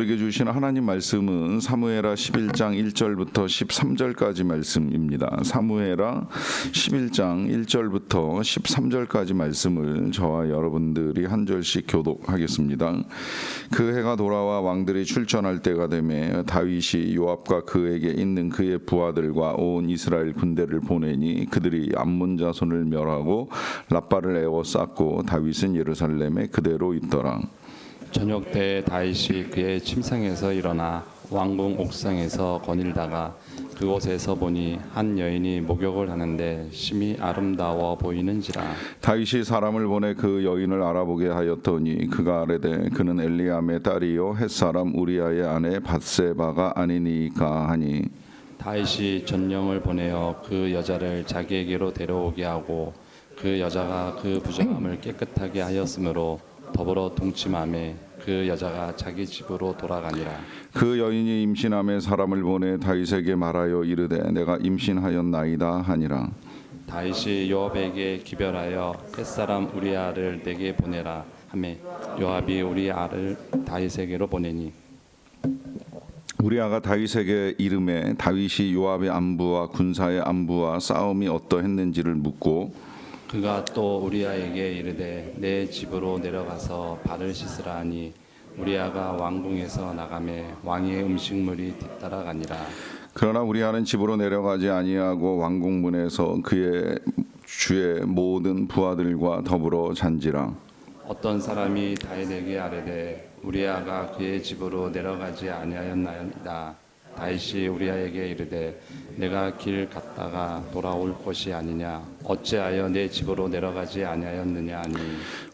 우리에게 주신 하나님 말씀은 사무엘하 11장 1절부터 13절까지 말씀입니다. 사무엘하 11장 1절부터 13절까지 말씀을 저와 여러분들이 한 절씩 교독하겠습니다. 그 해가 돌아와 왕들이 출전할 때가 되매 다윗이 요압과 그에게 있는 그의 부하들과 온 이스라엘 군대를 보내니 그들이 암몬 자손을 멸하고 랍바를 에워쌌고 다윗은 예루살렘에 그대로 있더라. 저녁 때 다윗이 그의 침상에서 일어나 왕궁 옥상에서 거닐다가 그곳에서 보니 한 여인이 목욕을 하는데 심히 아름다워 보이는지라. 다윗이 사람을 보내 그 여인을 알아보게 하였더니 그가 아뢰되 그는 엘리암의 딸이요 햇사람 우리아의 아내 밧세바가 아니니까 하니 다윗이 전령을 보내어 그 여자를 자기에게로 데려오게 하고 그 여자가 그 부정함을 깨끗하게 하였으므로 더불어 동침함에 그 여자가 자기 집으로 돌아가니라. 그 여인이 임신함에 사람을 보내 다윗에게 말하여 이르되 내가 임신하였나이다 하니라. 다윗이 요압에게 기별하여 햇사람 우리아를 내게 보내라 하매 요압이 우리아를 다윗에게로 보내니 우리아가 다윗에게 이름에 다윗이 요압의 안부와 군사의 안부와 싸움이 어떠했는지를 묻고 그가 또 우리아에게 이르되 내 집으로 내려가서 발을 씻으라 하니 우리아가 왕궁에서 나가매 왕의 음식물이 뒤따라가니라. 그러나 우리아는 집으로 내려가지 아니하고 왕궁문에서 그의 주의 모든 부하들과 더불어 잔지라. 어떤 사람이 다윗에게 아뢰되 우리아가 그의 집으로 내려가지 아니하였나이다. 다윗이 우리아에게 이르되 내가 길 갔다가 돌아올 것이 아니냐 어찌하여 내 집으로 내려가지 아니하였느냐 하니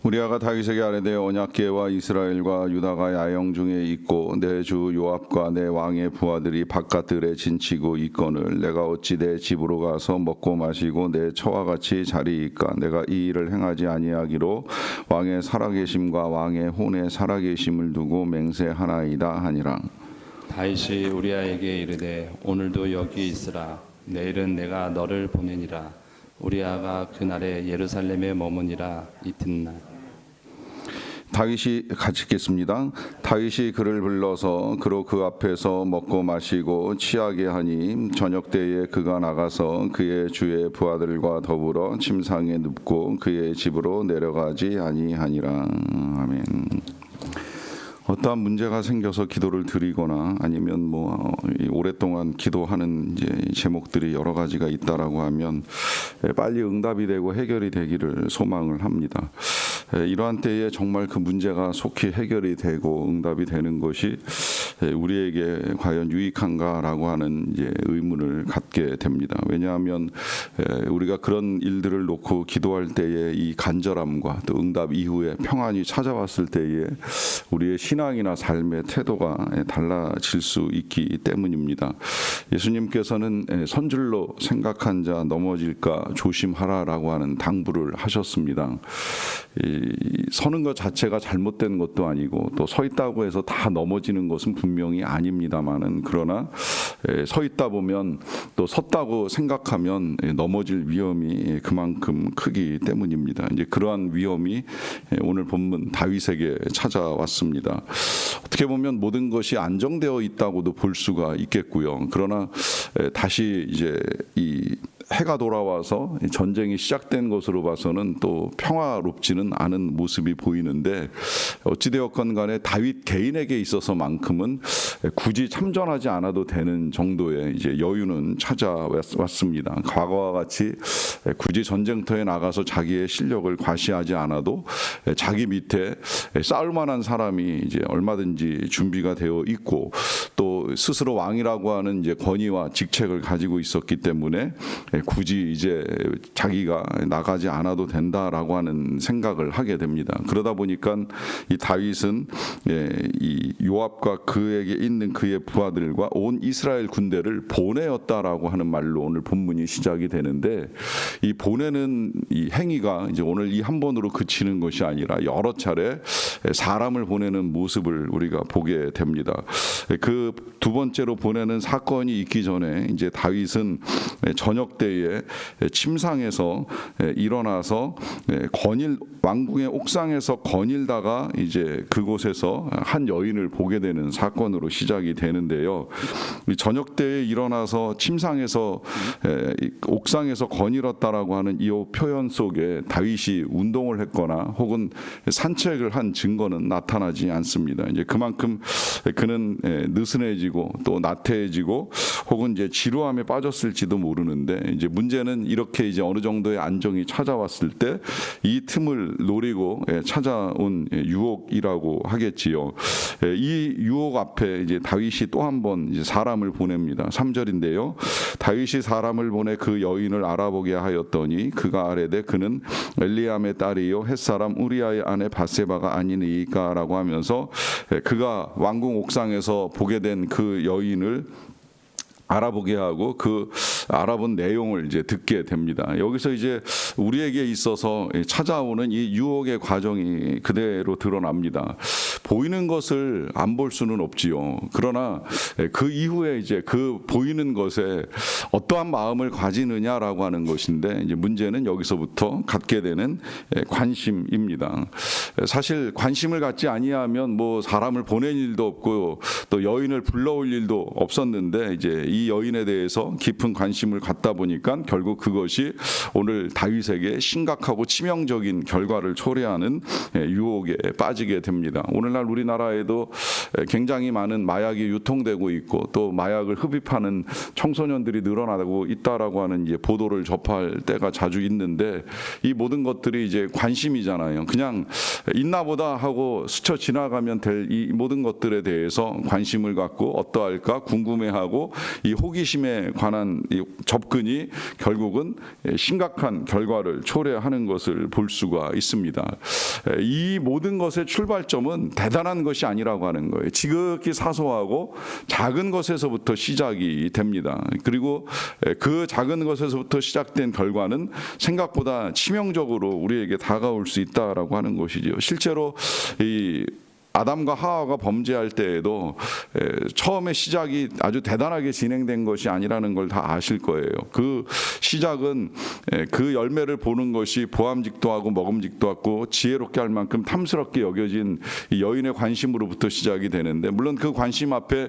우리아가 다윗에게 아뢰되 언약궤와 이스라엘과 유다가 야영 중에 있고 내 주 요압과 내 왕의 부하들이 바깥들에 진치고 있거늘 내가 어찌 내 집으로 가서 먹고 마시고 내 처와 같이 자리이까 내가 이 일을 행하지 아니하기로 왕의 살아계심과 왕의 혼의 살아계심을 두고 맹세하나이다 하니라. 다윗이 우리아에게 이르되 오늘도 여기 있으라 내일은 내가 너를 보내니라. 우리아가 그날에 예루살렘에 머무니라. 이튿날 다윗이 같이 읽겠습니다. 다윗이 그를 불러서 그로 그 앞에서 먹고 마시고 취하게 하니 저녁 때에 그가 나가서 그의 주의 부하들과 더불어 침상에 눕고 그의 집으로 내려가지 아니하니라. 아멘. 어떠한 문제가 생겨서 기도를 드리거나 아니면 오랫동안 기도하는 이제 제목들이 여러 가지가 있다라고 하면 빨리 응답이 되고 해결이 되기를 소망을 합니다. 이러한 때에 정말 그 문제가 속히 해결이 되고 응답이 되는 것이 우리에게 과연 유익한가라고 하는 이제 의문을 갖게 됩니다. 왜냐하면 우리가 그런 일들을 놓고 기도할 때에 이 간절함과 또 응답 이후에 평안이 찾아왔을 때에 우리의 신앙이나 삶의 태도가 달라질 수 있기 때문입니다. 예수님께서는 선줄로 생각한 자 넘어질까 조심하라라고 하는 당부를 하셨습니다. 서는 것 자체가 잘못된 것도 아니고 또 서 있다고 해서 다 넘어지는 것은 분명히 아닙니다만은 그러나 서 있다 보면 또 섰다고 생각하면 넘어질 위험이 그만큼 크기 때문입니다. 이제 그러한 위험이 오늘 본문 다윗에게 찾아왔습니다. 어떻게 보면 모든 것이 안정되어 있다고도 볼 수가 있겠고요. 그러나 다시 이제 이 해가 돌아와서 전쟁이 시작된 것으로 봐서는 또 평화롭지는 않은 모습이 보이는데 어찌되었건 간에 다윗 개인에게 있어서만큼은 굳이 참전하지 않아도 되는 정도의 이제 여유는 찾아왔습니다. 과거와 같이 굳이 전쟁터에 나가서 자기의 실력을 과시하지 않아도 자기 밑에 싸울 만한 사람이 이제 얼마든지 준비가 되어 있고 또 스스로 왕이라고 하는 이제 권위와 직책을 가지고 있었기 때문에 굳이 이제 자기가 나가지 않아도 된다라고 하는 생각을 하게 됩니다. 그러다 보니까 이 다윗은 이 요압과 그에게 있는 그의 부하들과 온 이스라엘 군대를 보내었다라고 하는 말로 오늘 본문이 시작이 되는데 이 보내는 이 행위가 이제 오늘 이 한 번으로 그치는 것이 아니라 여러 차례 사람을 보내는 모습을 우리가 보게 됩니다. 그 두 번째로 보내는 사건이 있기 전에 이제 다윗은 저녁 때 때에 침상에서 일어나서 왕궁의 옥상에서 거닐다가 이제 그곳에서 한 여인을 보게 되는 사건으로 시작이 되는데요. 저녁 때에 일어나서 침상에서 옥상에서 거닐었다라고 하는 이 표현 속에 다윗이 운동을 했거나 혹은 산책을 한 증거는 나타나지 않습니다. 이제 그만큼 그는 느슨해지고 또 나태해지고 혹은 이제 지루함에 빠졌을지도 모르는데, 이제 문제는 이렇게 이제 어느 정도의 안정이 찾아왔을 때 이 틈을 노리고 찾아온 유혹이라고 하겠지요. 이 유혹 앞에 이제 다윗이 또 한 번 이제 사람을 보냅니다. 3절인데요. 다윗이 사람을 보내 그 여인을 알아보게 하였더니 그가 아뢰되 그는 엘리암의 딸이요 햇사람 우리아의 아내 바세바가 아니니까라고 하면서 그가 왕궁 옥상에서 보게 된 그 여인을 알아보게 하고 그 알아본 내용을 이제 듣게 됩니다. 여기서 이제 우리에게 있어서 찾아오는 이 유혹의 과정이 그대로 드러납니다. 보이는 것을 안 볼 수는 없지요. 그러나 그 이후에 이제 그 보이는 것에 어떠한 마음을 가지느냐라고 하는 것인데, 이제 문제는 여기서부터 갖게 되는 관심입니다. 사실 관심을 갖지 아니하면 뭐 사람을 보낸 일도 없고 또 여인을 불러올 일도 없었는데, 이제 이 여인에 대해서 깊은 관심을 갖다 보니까 결국 그것이 오늘 다윗에게 심각하고 치명적인 결과를 초래하는 유혹에 빠지게 됩니다. 오늘날 우리나라에도 굉장히 많은 마약이 유통되고 있고 또 마약을 흡입하는 청소년들이 늘어나고 있다라고 하는 이제 보도를 접할 때가 자주 있는데, 이 모든 것들이 이제 관심이잖아요. 그냥 있나보다 하고 스쳐 지나가면 될 이 모든 것들에 대해서 관심을 갖고 어떠할까 궁금해하고 이 호기심에 관한 이 접근이 결국은 심각한 결과를 초래하는 것을 볼 수가 있습니다. 이 모든 것의 출발점은 대단한 것이 아니라고 하는 거예요. 지극히 사소하고 작은 것에서부터 시작이 됩니다. 그리고 그 작은 것에서부터 시작된 결과는 생각보다 치명적으로 우리에게 다가올 수 있다라고 하는 것이지요. 실제로 이 아담과 하와가 범죄할 때에도 처음에 시작이 아주 대단하게 진행된 것이 아니라는 걸 다 아실 거예요. 그 시작은 그 열매를 보는 것이 보암직도 하고 먹음직도 하고 지혜롭게 할 만큼 탐스럽게 여겨진 이 여인의 관심으로부터 시작이 되는데, 물론 그 관심 앞에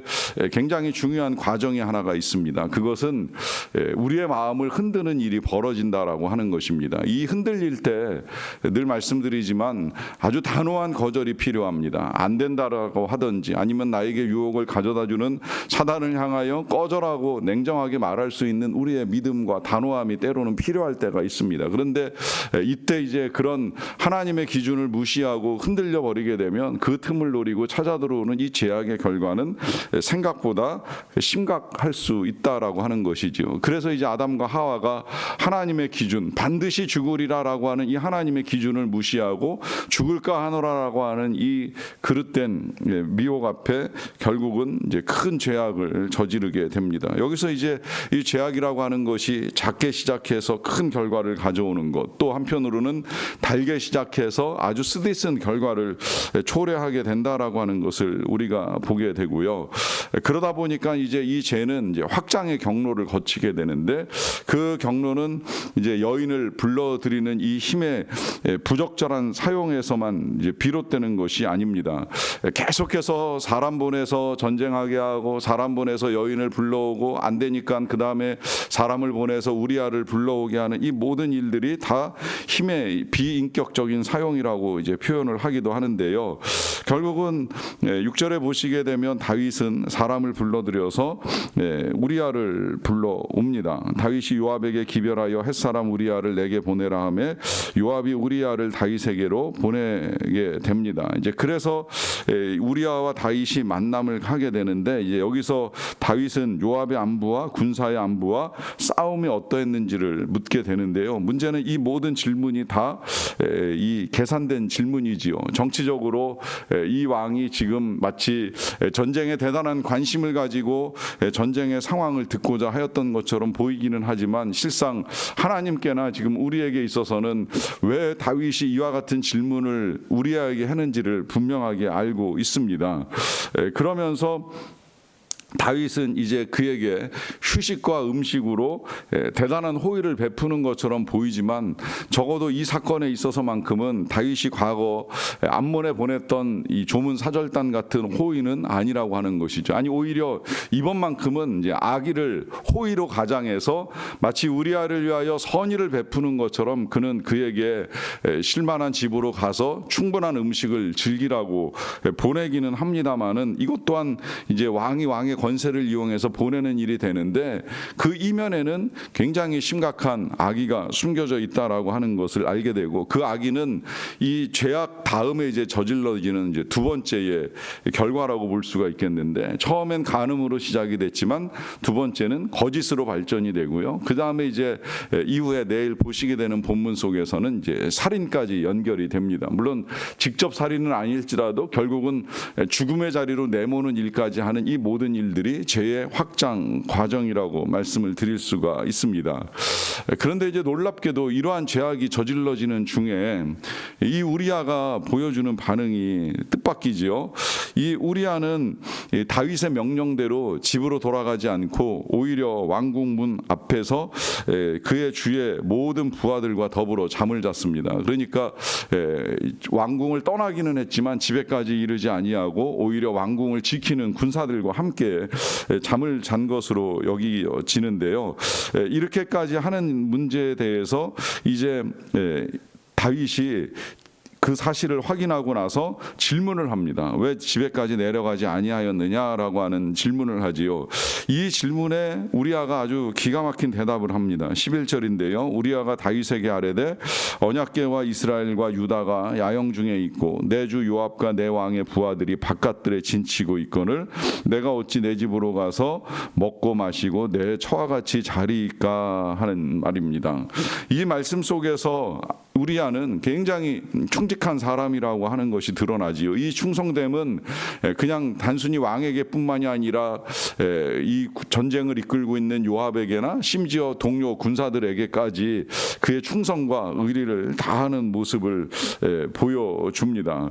굉장히 중요한 과정이 하나가 있습니다. 그것은 우리의 마음을 흔드는 일이 벌어진다라고 하는 것입니다. 이 흔들릴 때 늘 말씀드리지만 아주 단호한 거절이 필요합니다. 안 된다라고 하든지 아니면 나에게 유혹을 가져다주는 사단을 향하여 꺼져라고 냉정하게 말할 수 있는 우리의 믿음과 단호함이 때로는 필요할 때가 있습니다. 그런데 이때 이제 그런 하나님의 기준을 무시하고 흔들려 버리게 되면 그 틈을 노리고 찾아 들어오는 이 제약의 결과는 생각보다 심각할 수 있다라고 하는 것이지요. 그래서 이제 아담과 하와가 하나님의 기준, 반드시 죽으리라라고 하는 이 하나님의 기준을 무시하고 죽을까 하노라라고 하는 이 그릇된 미혹 앞에 결국은 이제 큰 죄악을 저지르게 됩니다. 여기서 이제 이 죄악이라고 하는 것이 작게 시작해서 큰 결과를 가져오는 것, 또 한편으로는 달게 시작해서 아주 쓰디쓴 결과를 초래하게 된다라고 하는 것을 우리가 보게 되고요. 그러다 보니까 이제 이 죄는 이제 확장의 경로를 거치게 되는데, 그 경로는 이제 여인을 불러들이는 이 힘의 부적절한 사용에서만 이제 비롯되는 것이 아닙니다. 계속해서 사람 보내서 전쟁하게 하고 사람 보내서 여인을 불러오고 안 되니까 그 다음에 사람을 보내서 우리아를 불러오게 하는 이 모든 일들이 다 힘의 비인격적인 사용이라고 이제 표현을 하기도 하는데요. 결국은 6절에 보시게 되면 다윗은 사람을 불러들여서 우리아를 불러옵니다. 다윗이 요압에게 기별하여 햇사람 우리아를 내게 보내라 하매 요압이 우리아를 다윗에게로 보내게 됩니다. 이제 그래서 우리아와 다윗이 만남을 하게 되는데, 이제 여기서 다윗은 요압의 안부와 군사의 안부와 싸움이 어떠했는지를 묻게 되는데요. 문제는 이 모든 질문이 다 이 계산된 질문이지요. 정치적으로 이 왕이 지금 마치 전쟁에 대단한 관심을 가지고 전쟁의 상황을 듣고자 하였던 것처럼 보이기는 하지만, 실상 하나님께나 지금 우리에게 있어서는 왜 다윗이 이와 같은 질문을 우리에게 했는지를 분명하게 알고 있습니다. 그러면서 다윗은 이제 그에게 휴식과 음식으로 대단한 호의를 베푸는 것처럼 보이지만 적어도 이 사건에 있어서만큼은 다윗이 과거 암몬에 보냈던 이 조문 사절단 같은 호의는 아니라고 하는 것이죠. 아니 오히려 이번만큼은 이제 악의를 호의로 가장해서 마치 우리아를 위하여 선의를 베푸는 것처럼 그는 그에게 쉴만한 집으로 가서 충분한 음식을 즐기라고 보내기는 합니다마는 이것 또한 이제 왕의 권세를 이용해서 보내는 일이 되는데 그 이면에는 굉장히 심각한 악의가 숨겨져 있다라고 하는 것을 알게 되고 그 악의는 이 죄악 다음에 이제 저질러지는 이제 두 번째의 결과라고 볼 수가 있겠는데 처음엔 간음으로 시작이 됐지만 두 번째는 거짓으로 발전이 되고요. 그 다음에 이제 이후에 내일 보시게 되는 본문 속에서는 이제 살인까지 연결이 됩니다. 물론 직접 살인은 아닐지라도 결국은 죽음의 자리로 내모는 일까지 하는 이 모든 일들이 죄의 확장 과정이라고 말씀을 드릴 수가 있습니다. 그런데 이제 놀랍게도 이러한 죄악이 저질러지는 중에 이 우리아가 보여주는 반응이 뜻밖이지요. 이 우리아는 다윗의 명령대로 집으로 돌아가지 않고 오히려 왕궁문 앞에서 그의 주의 모든 부하들과 더불어 잠을 잤습니다. 그러니까 왕궁을 떠나기는 했지만 집에까지 이르지 아니하고 오히려 왕궁을 지키는 군사들과 함께 잠을 잔 것으로 여기지는데요. 이렇게까지 하는 문제에 대해서 이제 다윗이 그 사실을 확인하고 나서 질문을 합니다. 왜 집에까지 내려가지 아니하였느냐라고 하는 질문을 하지요. 이 질문에 우리아가 아주 기가 막힌 대답을 합니다. 11절인데요. 우리아가 다윗에게 아뢰되 언약궤와 이스라엘과 유다가 야영 중에 있고 내 주 요압과 내 왕의 부하들이 바깥들에 진치고 있거늘 내가 어찌 내 집으로 가서 먹고 마시고 내 처와 같이 자리이까 하는 말입니다. 이 말씀 속에서 우리아는 굉장히 충직한 사람이라고 하는 것이 드러나지요. 이 충성됨은 그냥 단순히 왕에게뿐만이 아니라 이 전쟁을 이끌고 있는 요압에게나 심지어 동료 군사들에게까지 그의 충성과 의리를 다하는 모습을 보여줍니다.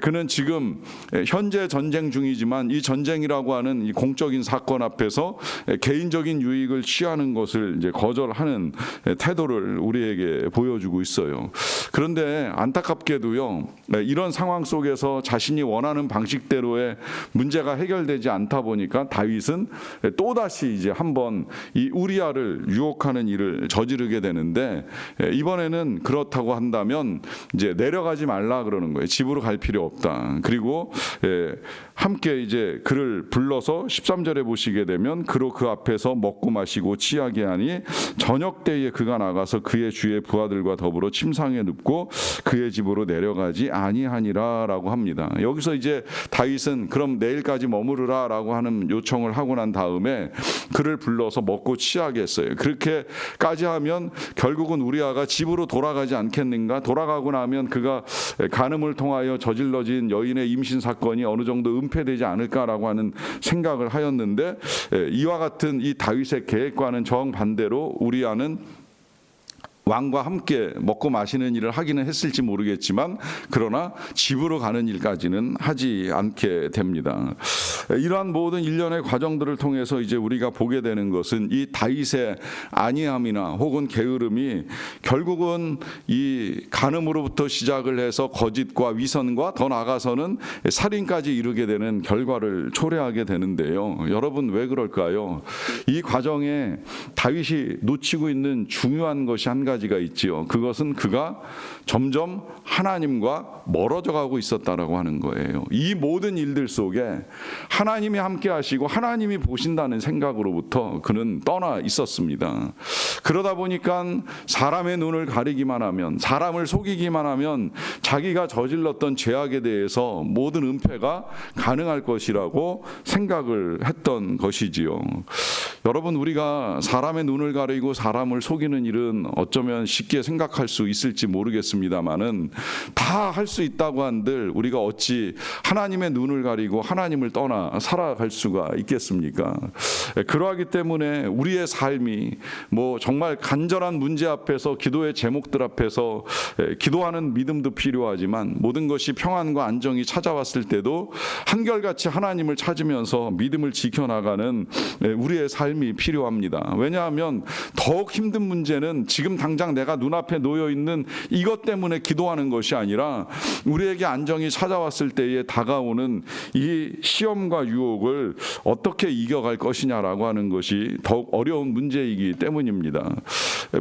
그는 지금 현재 전쟁 중이지만 이 전쟁이라고 하는 이 공적인 사건 앞에서 개인적인 유익을 취하는 것을 이제 거절하는 태도를 우리에게 보여주고 있어요. 그런데 안타깝게도요, 이런 상황 속에서 자신이 원하는 방식대로의 문제가 해결되지 않다 보니까 다윗은 또다시 이제 한번 이 우리아를 유혹하는 일을 저지르게 되는데 이번에는 그렇다고 한다면 이제 내려가지 말라 그러는 거예요. 집으로 갈 필요 없다. 그리고 함께 이제 그를 불러서 13절에 보시게 되면 그로 그 앞에서 먹고 마시고 취하게 하니 저녁 때에 그가 나가서 그의 주의 부하들과 더불어 침상에 눕고 그의 집으로 내려가지 아니하니라라고 합니다. 여기서 이제 다윗은 그럼 내일까지 머무르라라고 하는 요청을 하고 난 다음에 그를 불러서 먹고 취하게 했어요. 그렇게까지 하면 결국은 우리아가 집으로 돌아가지 않겠는가? 돌아가고 나면 그가 간음을 통하여 저질러진 여인의 임신 사건이 어느 정도 은폐되지 않을까라고 하는 생각을 하였는데 이와 같은 이 다윗의 계획과는 정반대로 우리아는 왕과 함께 먹고 마시는 일을 하기는 했을지 모르겠지만 그러나 집으로 가는 일까지는 하지 않게 됩니다. 이러한 모든 일련의 과정들을 통해서 이제 우리가 보게 되는 것은 이 다윗의 안이함이나 혹은 게으름이 결국은 이 간음으로부터 시작을 해서 거짓과 위선과 더 나아가서는 살인까지 이르게 되는 결과를 초래하게 되는데요. 여러분 왜 그럴까요? 이 과정에 다윗이 놓치고 있는 중요한 것이 한 가지가 있지요. 그것은 그가 점점 하나님과 멀어져 가고 있었다라고 하는 거예요. 이 모든 일들 속에 하나님이 함께 하시고 하나님이 보신다는 생각으로부터 그는 떠나 있었습니다. 그러다 보니까 사람의 눈을 가리기만 하면, 사람을 속이기만 하면 자기가 저질렀던 죄악에 대해서 모든 은폐가 가능할 것이라고 생각을 했던 것이지요. 여러분, 우리가 사람의 눈을 가리고 사람을 속이는 일은 어쩌면 쉽게 생각할 수 있을지 모르겠습니다만은 다 할 수 있다고 한들 우리가 어찌 하나님의 눈을 가리고 하나님을 떠나 살아갈 수가 있겠습니까? 그러하기 때문에 우리의 삶이 정말 간절한 문제 앞에서, 기도의 제목들 앞에서 기도하는 믿음도 필요하지만 모든 것이 평안과 안정이 찾아왔을 때도 한결같이 하나님을 찾으면서 믿음을 지켜나가는 우리의 삶이 필요합니다. 왜냐하면 더욱 힘든 문제는 지금 당장 내가 눈앞에 놓여 있는 이것 때문에 기도하는 것이 아니라 우리에게 안정이 찾아왔을 때에 다가오는 이 시험과 유혹을 어떻게 이겨갈 것이냐라고 하는 것이 더욱 어려운 문제이기 때문입니다.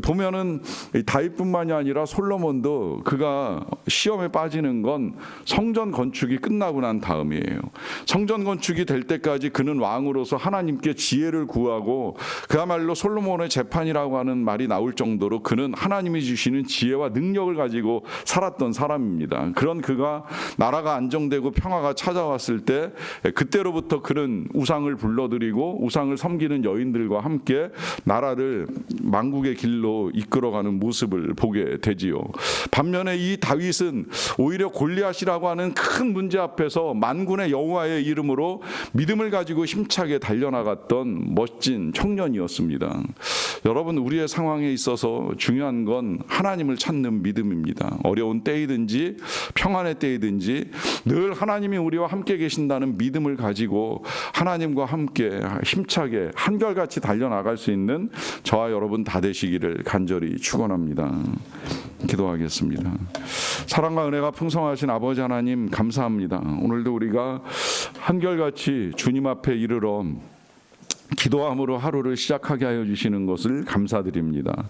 보면은 다윗뿐만이 아니라 솔로몬도 그가 시험에 빠지는 건 성전 건축이 끝나고 난 다음이에요. 성전 건축이 될 때까지 그는 왕으로서 하나님께 지혜를 구하고, 그야말로 솔로몬의 재판이라고 하는 말이 나올 정도로 그는 하나님이 주시는 지혜와 능력을 가지고 살았던 사람입니다. 그런 그가 나라가 안정되고 평화가 찾아왔을 때 그때로부터 그는 우상을 불러들이고 우상을 섬기는 여인들과 함께 나라를 망국의 길로 이끌어가는 모습을 보게 되지요. 반면에 이 다윗은 오히려 골리앗이라고 하는 큰 문제 앞에서 만군의 여호와의 이름으로 믿음을 가지고 힘차게 달려나갔던 멋진 청년이었습니다. 여러분, 우리의 상황에 있어서 중요한 건 하나님을 찾는 믿음입니다. 어려운 때이든지 평안의 때이든지 늘 하나님이 우리와 함께 계신다는 믿음을 가지고 하나님과 함께 힘차게 한결같이 달려나갈 수 있는 저와 여러분 다 되시기를 간절히 축원합니다. 기도하겠습니다. 사랑과 은혜가 풍성하신 아버지 하나님, 감사합니다. 오늘도 우리가 한결같이 주님 앞에 이르러 기도함으로 하루를 시작하게 하여 주시는 것을 감사드립니다.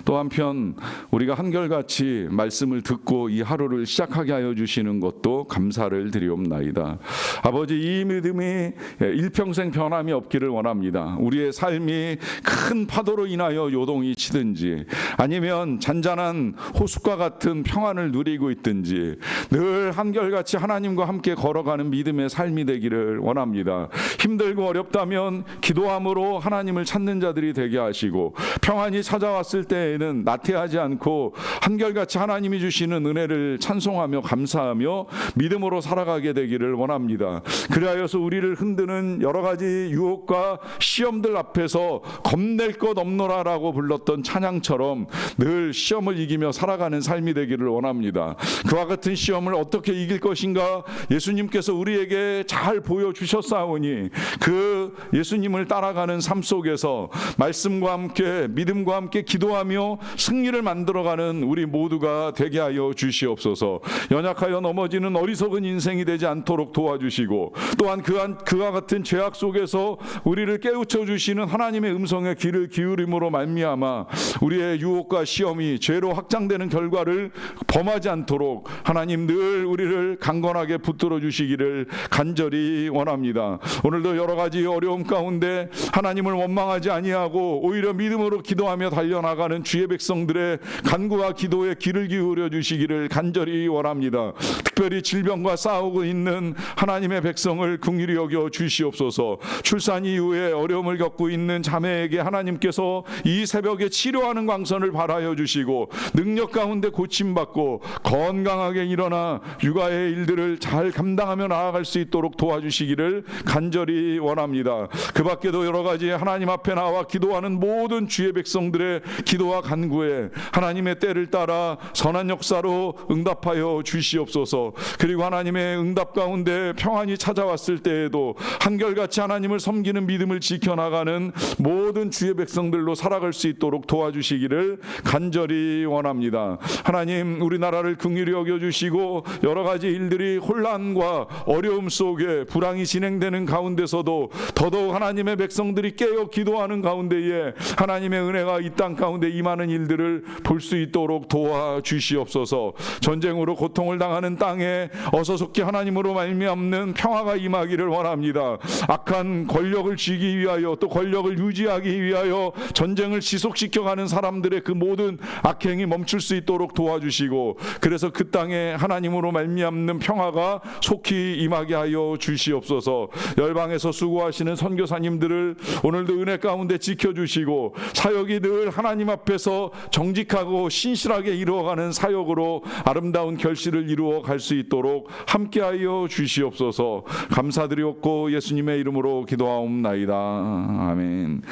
또 한편 우리가 한결같이 말씀을 듣고 이 하루를 시작하게 하여 주시는 것도 감사를 드리옵나이다. 아버지, 이 믿음이 일평생 변함이 없기를 원합니다. 우리의 삶이 큰 파도로 인하여 요동이 치든지 아니면 잔잔한 호숫가 같은 평안을 누리고 있든지 늘 한결같이 하나님과 함께 걸어가는 믿음의 삶이 되기를 원합니다. 힘들고 어렵다면 기도함으로 하나님을 찾는 자들이 되게 하시고, 평안이 찾아왔을 때에는 나태하지 않고 한결같이 하나님이 주시는 은혜를 찬송하며 감사하며 믿음으로 살아가게 되기를 원합니다. 그리하여서 우리를 흔드는 여러 가지 유혹과 시험들 앞에서 겁낼 것 없노라라고 불렀던 찬양처럼 늘 시험을 이기며 살아가는 삶이 되기를 원합니다. 그와 같은 시험을 어떻게 이길 것인가 예수님께서 우리에게 잘 보여주셨사오니 그 예수님을 따라가는 삶 속에서 말씀과 함께 믿음과 함께 기도하며 승리를 만들어가는 우리 모두가 되게 하여 주시옵소서. 연약하여 넘어지는 어리석은 인생이 되지 않도록 도와주시고, 또한 그와 같은 죄악 속에서 우리를 깨우쳐 주시는 하나님의 음성에 귀를 기울임으로 말미암아 우리의 유혹과 시험이 죄로 확장되는 결과를 범하지 않도록 하나님 늘 우리를 강건하게 붙들어 주시기를 간절히 원합니다. 오늘도 여러 가지 어려움 가운데 하나님을 원망하지 아니하고 오히려 믿음으로 기도하며 달려나가는 주의 백성들의 간구와 기도에 귀를 기울여 주시기를 간절히 원합니다. 특별히 질병과 싸우고 있는 하나님의 백성을 긍휼히 여겨 주시옵소서. 출산 이후에 어려움을 겪고 있는 자매에게 하나님께서 이 새벽에 치료하는 광선을 발하여 주시고 능력 가운데 고침받고 건강하게 일어나 육아의 일들을 잘 감당하며 나아갈 수 있도록 도와주시기를 간절히 원합니다. 그 밖에도 여러 가지 하나님 앞에 나와 기도하는 모든 주의 백성들의 기도와 간구에 하나님의 때를 따라 선한 역사로 응답하여 주시옵소서. 그리고 하나님의 응답 가운데 평안이 찾아왔을 때에도 한결같이 하나님을 섬기는 믿음을 지켜나가는 모든 주의 백성들로 살아갈 수 있도록 도와주시기를 간절히 원합니다. 하나님, 우리나라를 긍휼히 여겨주시고 여러 가지 일들이 혼란과 어려움 속에 불황이 진행되는 가운데서도 더더욱 하나님의 백성들이 깨어 기도하는 가운데에 하나님의 은혜가 이 땅 가운데 임하는 일들을 볼 수 있도록 도와주시옵소서. 전쟁으로 고통을 당하는 땅에 어서속히 하나님으로 말미암는 평화가 임하기를 원합니다. 악한 권력을 쥐기 위하여 또 권력을 유지하기 위하여 전쟁을 지속시켜가는 사람들의 그 모든 악행이 멈출 수 있도록 도와주시고, 그래서 그 땅에 하나님으로 말미암는 평화가 속히 임하게 하여 주시옵소서. 열방에서 수고하시는 선교사님들을 저희들을 오늘도 은혜 가운데 지켜주시고 사역이 늘 하나님 앞에서 정직하고 신실하게 이루어가는 사역으로 아름다운 결실을 이루어 갈 수 있도록 함께하여 주시옵소서. 감사드리옵고 예수님의 이름으로 기도하옵나이다. 아멘.